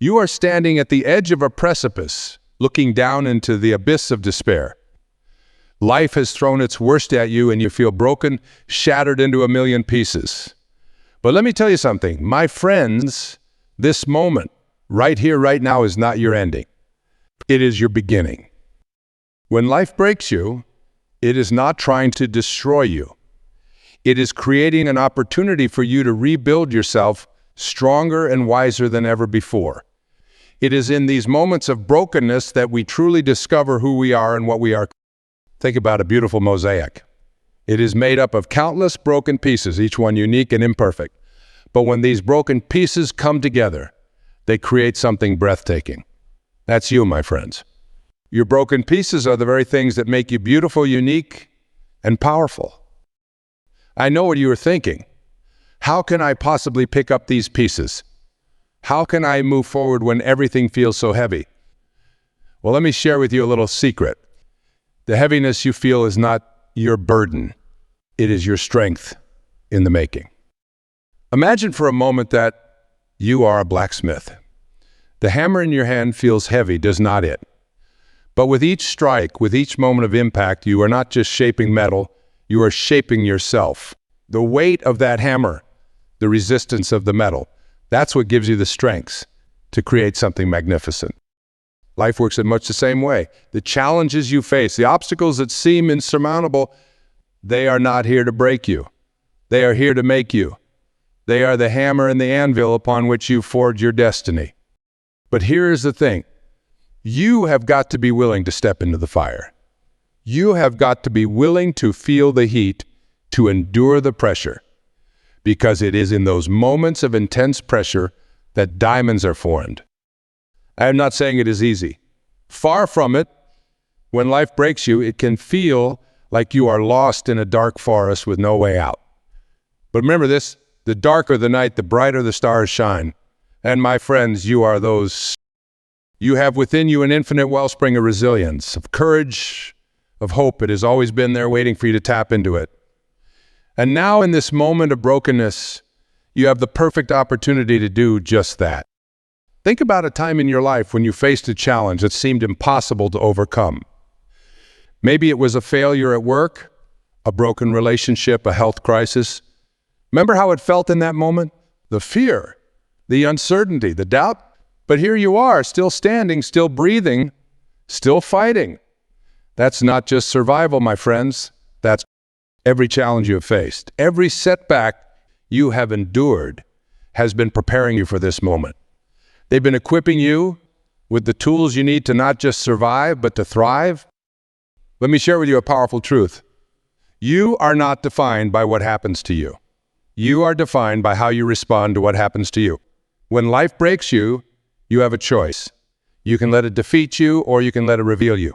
You are standing at the edge of a precipice, looking down into the abyss of despair. Life has thrown its worst at you and you feel broken, shattered into a million pieces. But let me tell you something, my friends, this moment, right here, right now, is not your ending. It is your beginning. When life breaks you, it is not trying to destroy you. It is creating an opportunity for you to rebuild yourself stronger and wiser than ever before. It is in these moments of brokenness that we truly discover who we are and what we are. Think about a beautiful mosaic. It is made up of countless broken pieces, each one unique and imperfect. But when these broken pieces come together, they create something breathtaking. That's you, my friends. Your broken pieces are the very things that make you beautiful, unique, and powerful. I know what you are thinking. How can I possibly pick up these pieces? How can I move forward when everything feels so heavy? Well, let me share with you a little secret. The heaviness you feel is not your burden. It is your strength in the making. Imagine for a moment that you are a blacksmith. The hammer in your hand feels heavy, does not it? But with each strike, with each moment of impact, you are not just shaping metal, you are shaping yourself. The weight of that hammer, the resistance of the metal, that's what gives you the strength to create something magnificent. Life works in much the same way. The challenges you face, the obstacles that seem insurmountable, they are not here to break you. They are here to make you. They are the hammer and the anvil upon which you forge your destiny. But here is the thing. You have got to be willing to step into the fire. You have got to be willing to feel the heat, to endure the pressure, because it is in those moments of intense pressure that diamonds are formed. I am not saying it is easy. Far from it. When life breaks you, it can feel like you are lost in a dark forest with no way out. But remember this, the darker the night, the brighter the stars shine. And my friends, you are those. You have within you an infinite wellspring of resilience, of courage, of hope. It has always been there waiting for you to tap into it. And now in this moment of brokenness, you have the perfect opportunity to do just that. Think about a time in your life when you faced a challenge that seemed impossible to overcome. Maybe it was a failure at work, a broken relationship, a health crisis. Remember how it felt in that moment? The fear, the uncertainty, the doubt. But here you are, still standing, still breathing, still fighting. That's not just survival, my friends. That's every challenge you have faced. Every setback you have endured has been preparing you for this moment. They've been equipping you with the tools you need to not just survive, but to thrive. Let me share with you a powerful truth. You are not defined by what happens to you. You are defined by how you respond to what happens to you. When life breaks you, you have a choice. You can let it defeat you, or you can let it reveal you.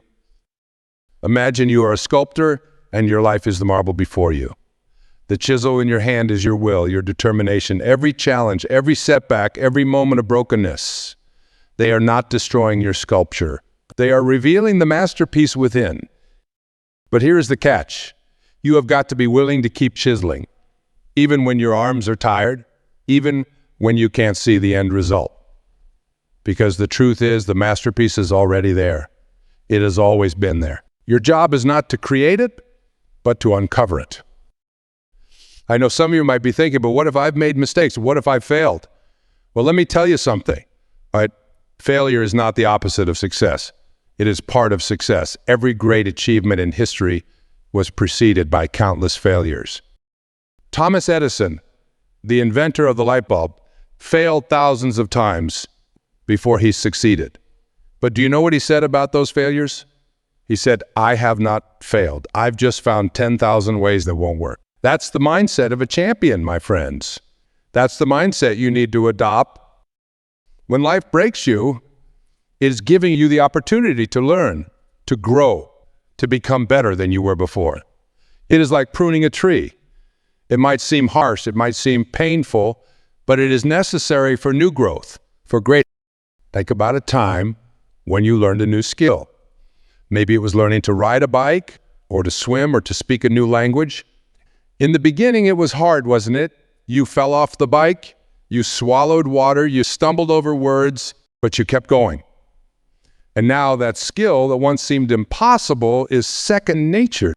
Imagine you are a sculptor, and your life is the marble before you. The chisel in your hand is your will, your determination. Every challenge, every setback, every moment of brokenness, they are not destroying your sculpture. They are revealing the masterpiece within. But here is the catch. You have got to be willing to keep chiseling, even when your arms are tired, even when you can't see the end result. Because the truth is, the masterpiece is already there. It has always been there. Your job is not to create it, but to uncover it. I know some of you might be thinking, but what if I've made mistakes? What if I've failed? Well, let me tell you something. All right? Failure is not the opposite of success. It is part of success. Every great achievement in history was preceded by countless failures. Thomas Edison, the inventor of the light bulb, failed thousands of times before he succeeded. But do you know what he said about those failures? He said, I have not failed. I've just found 10,000 ways that won't work. That's the mindset of a champion, my friends. That's the mindset you need to adopt. When life breaks you, it is giving you the opportunity to learn, to grow, to become better than you were before. It is like pruning a tree. It might seem harsh, it might seem painful, but it is necessary for new growth, for great. Think about a time when you learned a new skill. Maybe it was learning to ride a bike, or to swim, or to speak a new language. In the beginning, it was hard, wasn't it? You fell off the bike, you swallowed water, you stumbled over words, but you kept going. And now that skill that once seemed impossible is second nature.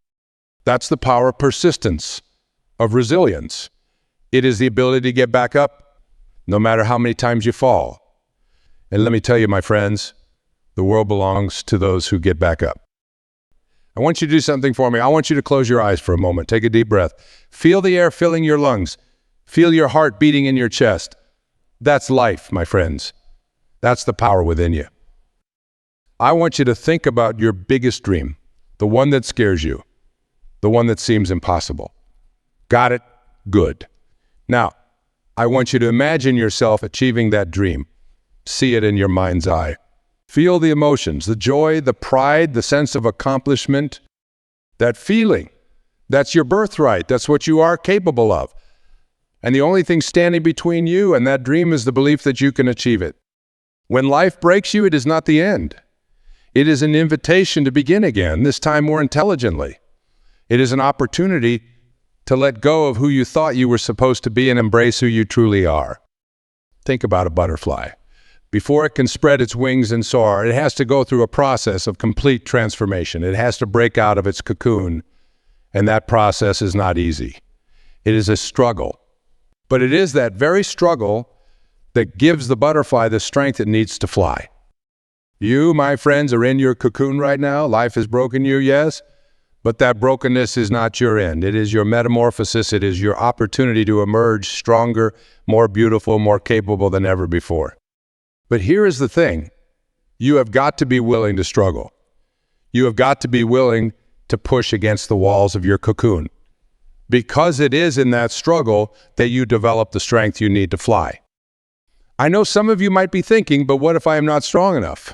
That's the power of persistence, of resilience. It is the ability to get back up, no matter how many times you fall. And let me tell you, my friends, the world belongs to those who get back up. I want you to do something for me. I want you to close your eyes for a moment. Take a deep breath. Feel the air filling your lungs. Feel your heart beating in your chest. That's life, my friends. That's the power within you. I want you to think about your biggest dream, the one that scares you, the one that seems impossible. Got it? Good. Now, I want you to imagine yourself achieving that dream. See it in your mind's eye. Feel the emotions, the joy, the pride, the sense of accomplishment, that feeling. That's your birthright. That's what you are capable of. And the only thing standing between you and that dream is the belief that you can achieve it. When life breaks you, it is not the end. It is an invitation to begin again, this time more intelligently. It is an opportunity to let go of who you thought you were supposed to be and embrace who you truly are. Think about a butterfly. Before it can spread its wings and soar, it has to go through a process of complete transformation. It has to break out of its cocoon, and that process is not easy. It is a struggle. But it is that very struggle that gives the butterfly the strength it needs to fly. You, my friends, are in your cocoon right now. Life has broken you, yes, but that brokenness is not your end. It is your metamorphosis. It is your opportunity to emerge stronger, more beautiful, more capable than ever before. But here is the thing. You have got to be willing to struggle. You have got to be willing to push against the walls of your cocoon. Because it is in that struggle that you develop the strength you need to fly. I know some of you might be thinking, but what if I am not strong enough?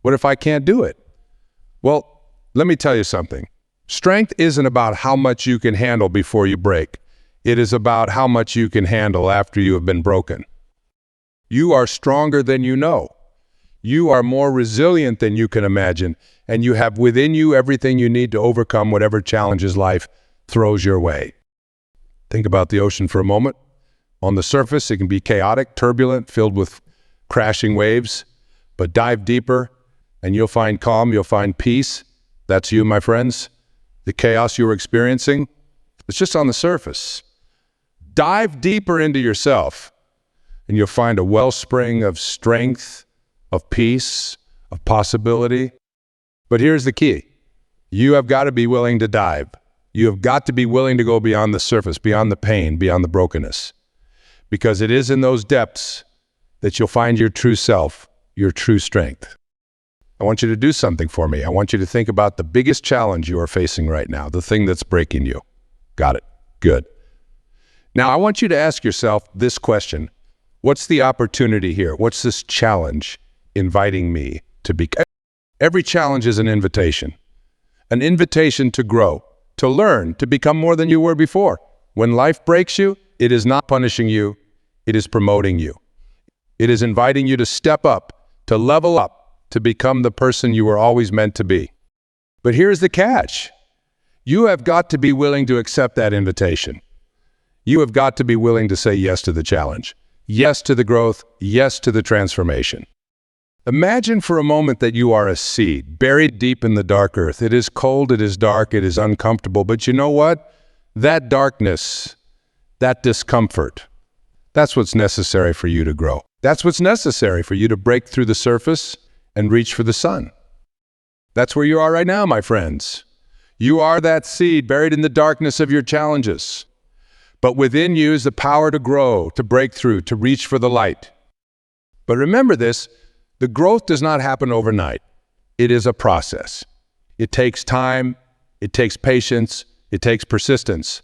What if I can't do it? Well, let me tell you something. Strength isn't about how much you can handle before you break. It is about how much you can handle after you have been broken. You are stronger than you know. You are more resilient than you can imagine, and you have within you everything you need to overcome whatever challenges life throws your way. Think about the ocean for a moment. On the surface, it can be chaotic, turbulent, filled with crashing waves, but dive deeper and you'll find calm, you'll find peace. That's you, my friends. The chaos you're experiencing, it's just on the surface. Dive deeper into yourself and you'll find a wellspring of strength, of peace, of possibility. But here's the key. You have got to be willing to dive. You have got to be willing to go beyond the surface, beyond the pain, beyond the brokenness. Because it is in those depths that you'll find your true self, your true strength. I want you to do something for me. I want you to think about the biggest challenge you are facing right now, the thing that's breaking you. Got it. Good. Now, I want you to ask yourself this question. What's the opportunity here? What's this challenge inviting me to be? Every challenge is an invitation to grow, to learn, to become more than you were before. When life breaks you, it is not punishing you, it is promoting you. It is inviting you to step up, to level up, to become the person you were always meant to be. But here's the catch. You have got to be willing to accept that invitation. You have got to be willing to say yes to the challenge, yes to the growth, yes to the transformation. Imagine for a moment that you are a seed buried deep in the dark earth. It is cold, it is dark, it is uncomfortable, but you know what? That darkness, that discomfort, that's what's necessary for you to grow. That's what's necessary for you to break through the surface and reach for the sun. That's where you are right now, my friends. You are that seed buried in the darkness of your challenges. But within you is the power to grow, to break through, to reach for the light. But remember this, the growth does not happen overnight. It is a process. It takes time, it takes patience, it takes persistence.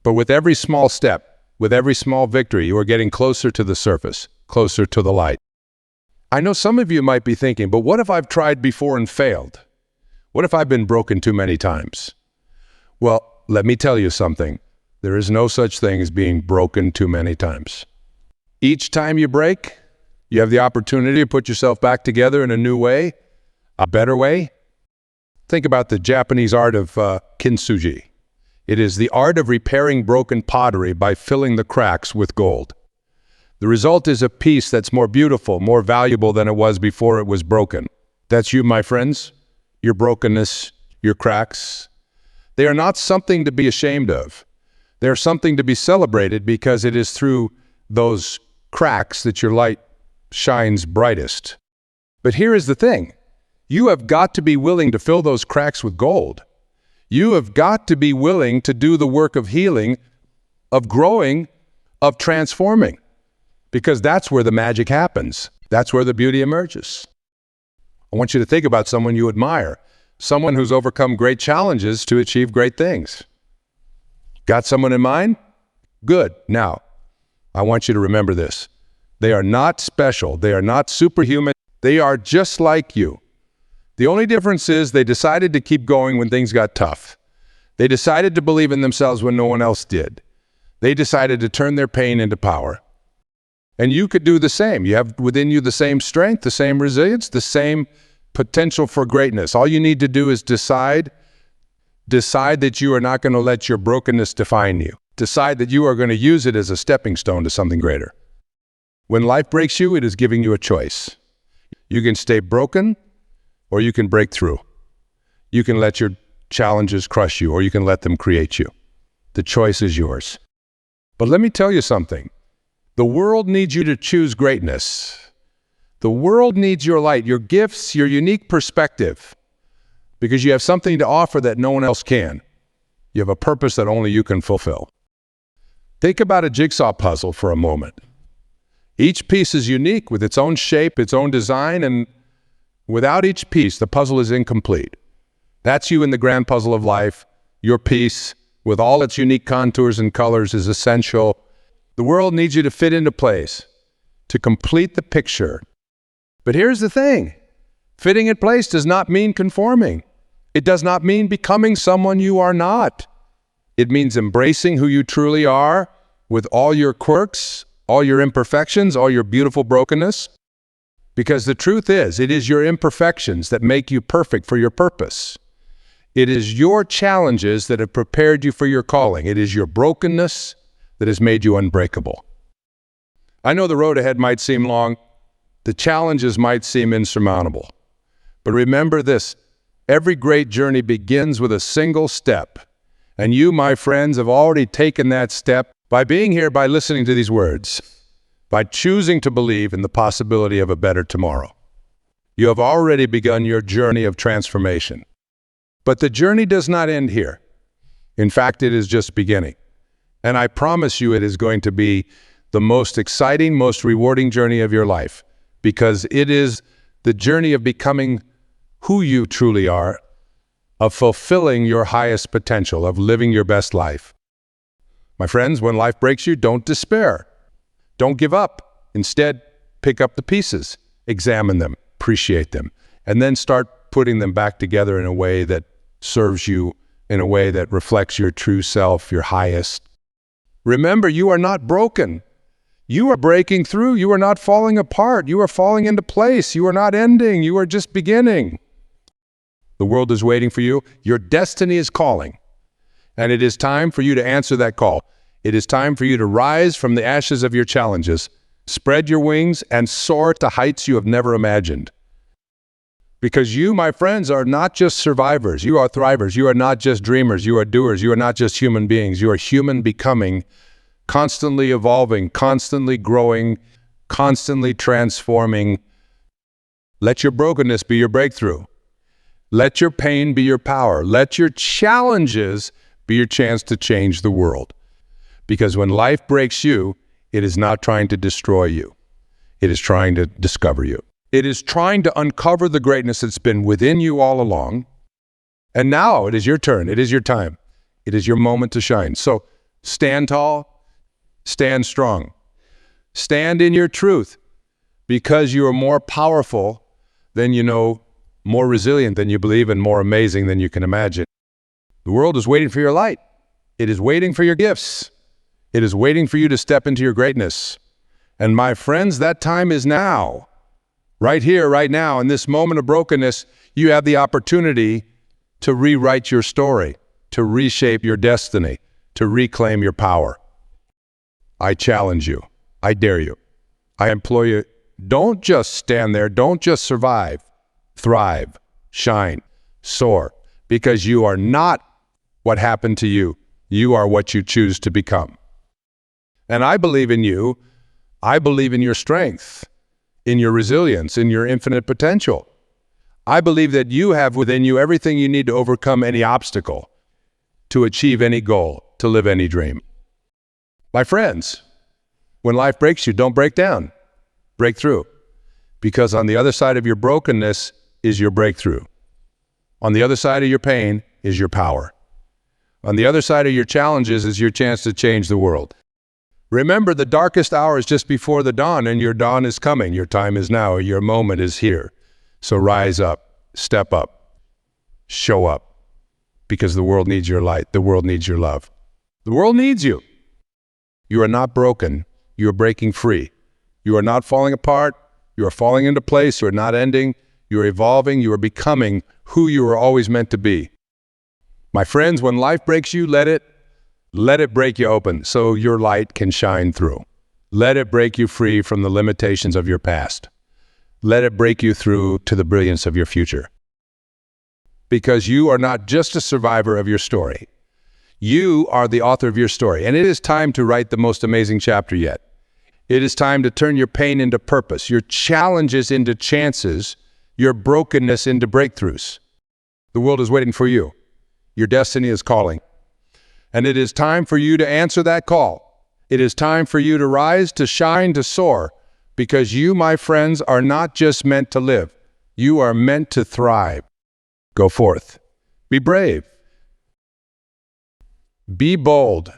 But with every small step, with every small victory, you are getting closer to the surface, closer to the light. I know some of you might be thinking, but what if I've tried before and failed? What if I've been broken too many times? Well, let me tell you something. There is no such thing as being broken too many times. Each time you break, you have the opportunity to put yourself back together in a new way, a better way. Think about the Japanese art of kintsugi. It is the art of repairing broken pottery by filling the cracks with gold. The result is a piece that's more beautiful, more valuable than it was before it was broken. That's you, my friends. Your brokenness, your cracks. They are not something to be ashamed of. They are something to be celebrated because it is through those cracks that your light shines brightest. But here is the thing. You have got to be willing to fill those cracks with gold. You have got to be willing to do the work of healing, of growing, of transforming. Because that's where the magic happens. That's where the beauty emerges. I want you to think about someone you admire, someone who's overcome great challenges to achieve great things. Got someone in mind? Good. Now, I want you to remember this. They are not special. They are not superhuman. They are just like you. The only difference is they decided to keep going when things got tough. They decided to believe in themselves when no one else did. They decided to turn their pain into power. And you could do the same. You have within you the same strength, the same resilience, the same potential for greatness. All you need to do is decide that you are not going to let your brokenness define you. Decide that you are going to use it as a stepping stone to something greater. When life breaks you, it is giving you a choice. You can stay broken, or you can break through. You can let your challenges crush you, or you can let them create you. The choice is yours. But let me tell you something. The world needs you to choose greatness. The world needs your light, your gifts, your unique perspective, because you have something to offer that no one else can. You have a purpose that only you can fulfill. Think about a jigsaw puzzle for a moment. Each piece is unique with its own shape, its own design, and without each piece, the puzzle is incomplete. That's you in the grand puzzle of life. Your piece, with all its unique contours and colors, is essential. The world needs you to fit into place, to complete the picture. But here's the thing. Fitting in place does not mean conforming. It does not mean becoming someone you are not. It means embracing who you truly are with all your quirks, all your imperfections, all your beautiful brokenness. Because the truth is, it is your imperfections that make you perfect for your purpose. It is your challenges that have prepared you for your calling. It is your brokenness that has made you unbreakable. I know the road ahead might seem long. The challenges might seem insurmountable. But remember this, every great journey begins with a single step. And you, my friends, have already taken that step by being here, by listening to these words, by choosing to believe in the possibility of a better tomorrow. You have already begun your journey of transformation. But the journey does not end here. In fact, it is just beginning. And I promise you it is going to be the most exciting, most rewarding journey of your life, because it is the journey of becoming who you truly are, of fulfilling your highest potential, of living your best life. My friends, when life breaks you, don't despair. Don't give up. Instead, pick up the pieces, examine them, appreciate them, and then start putting them back together in a way that serves you, in a way that reflects your true self, your highest. Remember, you are not broken. You are breaking through. You are not falling apart. You are falling into place. You are not ending. You are just beginning. The world is waiting for you. Your destiny is calling. And it is time for you to answer that call. It is time for you to rise from the ashes of your challenges, spread your wings, and soar to heights you have never imagined. Because you, my friends, are not just survivors. You are thrivers. You are not just dreamers. You are doers. You are not just human beings. You are human becoming, constantly evolving, constantly growing, constantly transforming. Let your brokenness be your breakthrough. Let your pain be your power. Let your challenges be your chance to change the world. Because when life breaks you, it is not trying to destroy you. It is trying to discover you. It is trying to uncover the greatness that's been within you all along. And now it is your turn. It is your time. It is your moment to shine. So stand tall, stand strong. Stand in your truth, because you are more powerful than you know, more resilient than you believe, and more amazing than you can imagine. The world is waiting for your light. It is waiting for your gifts. It is waiting for you to step into your greatness. And my friends, that time is now. Right here, right now, in this moment of brokenness, you have the opportunity to rewrite your story, to reshape your destiny, to reclaim your power. I challenge you. I dare you. I implore you, don't just stand there. Don't just survive. Thrive, shine, soar, because you are not what happened to you. You are what you choose to become. And I believe in you. I believe in your strength, in your resilience, in your infinite potential. I believe that you have within you everything you need to overcome any obstacle, to achieve any goal, to live any dream. My friends, when life breaks you, don't break down. Break through. Because on the other side of your brokenness is your breakthrough. On the other side of your pain is your power. On the other side of your challenges is your chance to change the world. Remember, the darkest hour is just before the dawn, and your dawn is coming. Your time is now. Your moment is here. So rise up, step up, show up, because the world needs your light. The world needs your love. The world needs you. You are not broken. You are breaking free. You are not falling apart. You are falling into place. You are not ending. You are evolving. You are becoming who you were always meant to be. My friends, when life breaks you, let it break you open so your light can shine through. Let it break you free from the limitations of your past. Let it break you through to the brilliance of your future. Because you are not just a survivor of your story. You are the author of your story, and it is time to write the most amazing chapter yet. It is time to turn your pain into purpose, your challenges into chances, your brokenness into breakthroughs. The world is waiting for you. Your destiny is calling. And it is time for you to answer that call. It is time for you to rise, to shine, to soar, because you, my friends, are not just meant to live. You are meant to thrive. Go forth. Be brave. Be bold.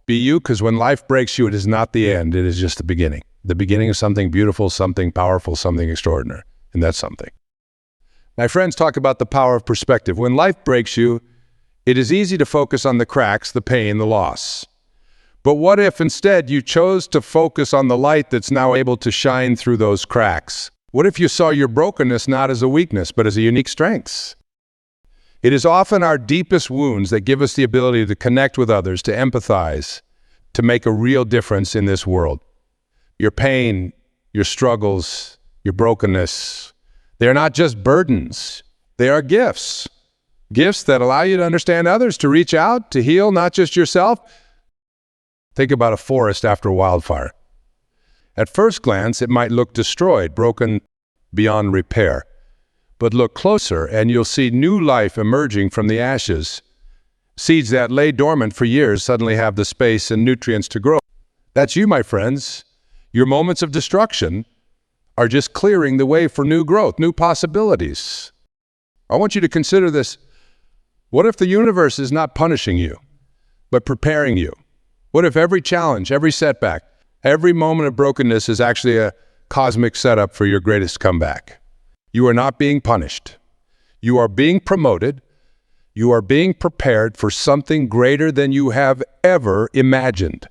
Be you, because when life breaks you, it is not the end. It is just the beginning of something beautiful, something powerful, something extraordinary. And that's something. My friends talk about the power of perspective. When life breaks you, it is easy to focus on the cracks, the pain, the loss. But what if instead you chose to focus on the light that's now able to shine through those cracks? What if you saw your brokenness not as a weakness, but as a unique strength? It is often our deepest wounds that give us the ability to connect with others, to empathize, to make a real difference in this world. Your pain, your struggles, your brokenness, they are not just burdens, they are gifts. Gifts that allow you to understand others, to reach out, to heal, not just yourself. Think about a forest after a wildfire. At first glance, it might look destroyed, broken beyond repair. But look closer and you'll see new life emerging from the ashes. Seeds that lay dormant for years suddenly have the space and nutrients to grow. That's you, my friends. Your moments of destruction are just clearing the way for new growth, new possibilities. I want you to consider this. What if the universe is not punishing you, but preparing you? What if every challenge, every setback, every moment of brokenness is actually a cosmic setup for your greatest comeback? You are not being punished. You are being promoted. You are being prepared for something greater than you have ever imagined.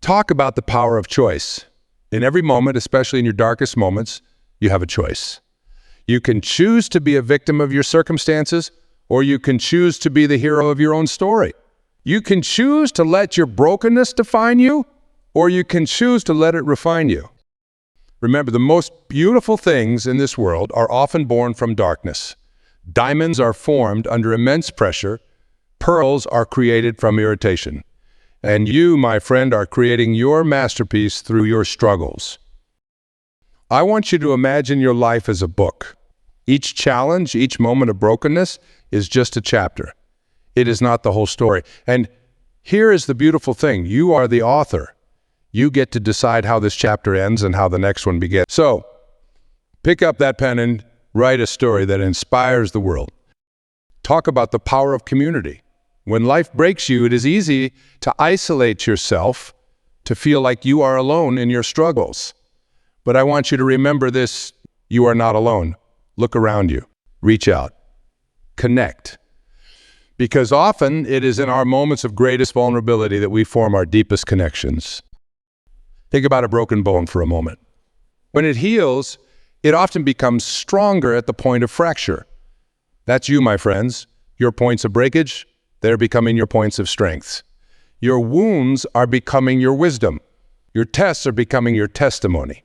Talk about the power of choice. In every moment, especially in your darkest moments, you have a choice. You can choose to be a victim of your circumstances, or you can choose to be the hero of your own story. You can choose to let your brokenness define you, or you can choose to let it refine you. Remember, the most beautiful things in this world are often born from darkness. Diamonds are formed under immense pressure. Pearls are created from irritation. And you, my friend, are creating your masterpiece through your struggles. I want you to imagine your life as a book. Each challenge, each moment of brokenness is just a chapter. It is not the whole story. And here is the beautiful thing. You are the author. You get to decide how this chapter ends and how the next one begins. So, pick up that pen and write a story that inspires the world. Talk about the power of community. When life breaks you, it is easy to isolate yourself, to feel like you are alone in your struggles. But I want you to remember this: you are not alone. Look around you. Reach out. Connect. Because often it is in our moments of greatest vulnerability that we form our deepest connections. Think about a broken bone for a moment. When it heals, it often becomes stronger at the point of fracture. That's you, my friends. Your points of breakage, they're becoming your points of strength. Your wounds are becoming your wisdom. Your tests are becoming your testimony.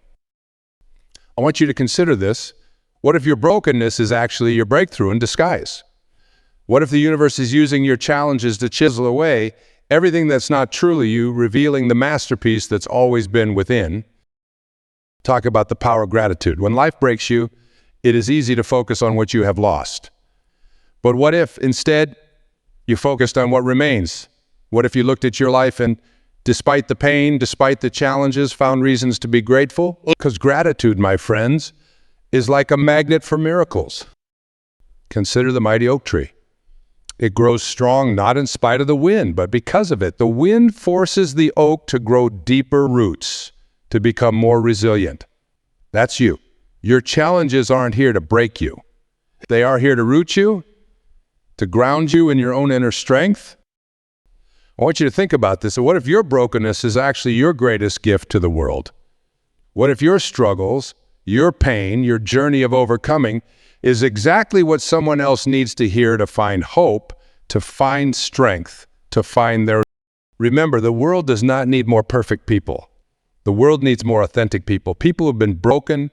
I want you to consider this. What if your brokenness is actually your breakthrough in disguise? What if the universe is using your challenges to chisel away everything that's not truly you, revealing the masterpiece that's always been within? Talk about the power of gratitude. When life breaks you, it is easy to focus on what you have lost. But what if, instead, you focused on what remains? What if you looked at your life and, despite the pain, despite the challenges, found reasons to be grateful? Because gratitude, my friends, is like a magnet for miracles. Consider the mighty oak tree. It grows strong not in spite of the wind, but because of it. The wind forces the oak to grow deeper roots, to become more resilient. That's you. Your challenges aren't here to break you. They are here to root you, to ground you in your own inner strength. I want you to think about this. So what if your brokenness is actually your greatest gift to the world? What if your struggles, your pain, your journey of overcoming is exactly what someone else needs to hear to find hope, to find strength, to find their... Remember, the world does not need more perfect people. The world needs more authentic people. People who have been broken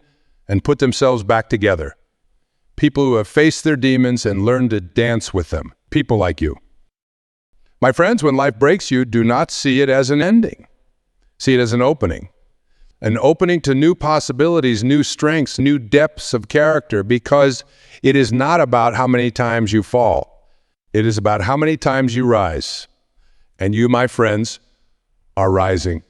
and put themselves back together. People who have faced their demons and learned to dance with them. People like you. My friends, when life breaks you, do not see it as an ending. See it as an opening. An opening to new possibilities, new strengths, new depths of character, because it is not about how many times you fall. It is about how many times you rise. And you, my friends, are rising.